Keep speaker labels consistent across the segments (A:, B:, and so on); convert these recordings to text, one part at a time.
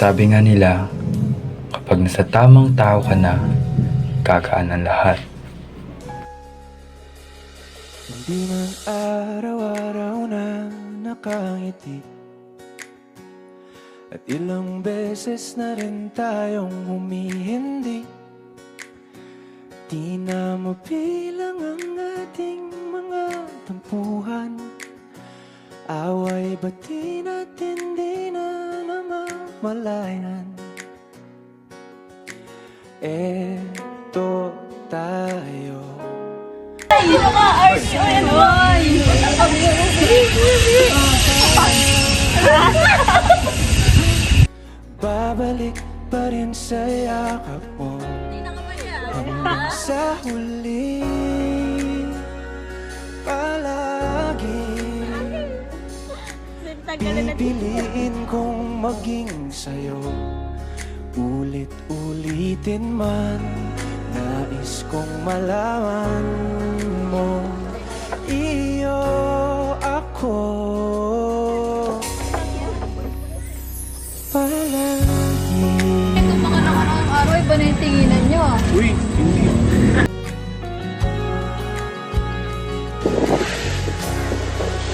A: Sabi nga nila, kapag nasa tamang tao ka na, gagaan ang lahat.
B: Hindi man araw-araw na nakangiti, at ilang beses na rin tayong humihindi. Di na mabilang ang ating mga tampuhan, away bati natin di na namamalayan. Eto tayo, babalik pa rin sa yakap mo hanggang sa huli. Palagi pipiliin kong maging sa'yo, ulit-ulitin man. Nais kong malaman mo, iyo ako palagi.
C: Ito mga nakaraang araw, iba na yung tinginan nyo ah.
B: Uy, hindi.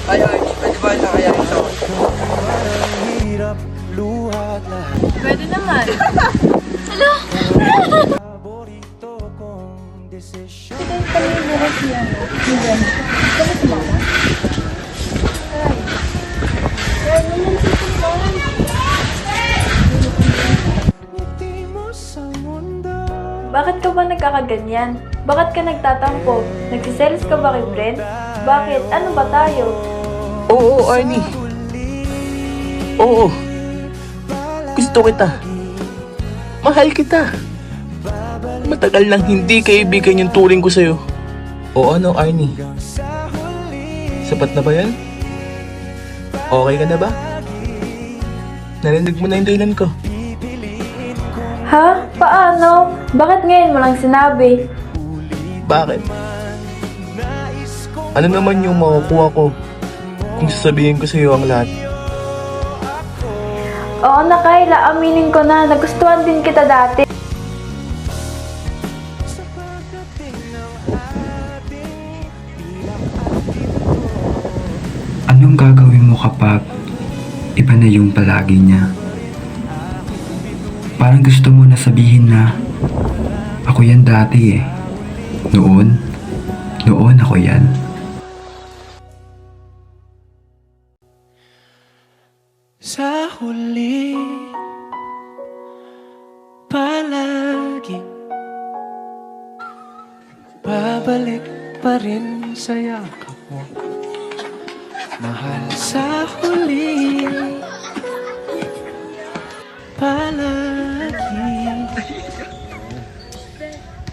D: Ay, pwede ba na kaya ito?
B: Parang hirap luhat lahat.
C: Pwede naman. Hello?
B: Paborito kong desisyon.
C: Ito yung kami bukas yan. Hindi. Kami sumama? Ay. Ay, naman si Sumama.
B: Ngiti mo sa mundo.
E: Bakit ka ba nagkakaganyan? Bakit ka nagtatampo? Nagsiselos ka ba kay Brent? Bakit? Ano ba tayo?
D: Oo, Arnie. Oo. Gusto kita. Mahal kita. Matagal nang hindi kaibigan yung turing ko sa'yo. O ano, Arnie? Sapat na ba yan? Okay ka na ba? Narinig mo na yung dahilan ko.
E: Ha? Paano? Bakit ngayon mo lang sinabi?
D: Bakit? Ano naman yung makukuha ko kung sasabihin ko sa'yo ang lahat?
E: Oo na, Kayla. Aminin ko na. Nagustuhan din kita dati.
A: Anong gagawin mo kapag iba na yung palagi niya? Parang gusto mo na sabihin na, ako yan dati eh. Noon ako yan.
B: Sa huli, palagi babalik pa rin sa yakap mo. Mahal sa huli, palagi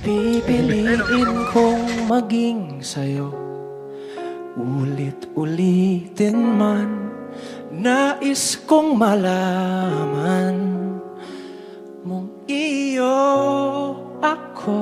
B: pipiliin kong maging sa'yo, ulit-ulitin man. Nais kong malaman mong iyo ako.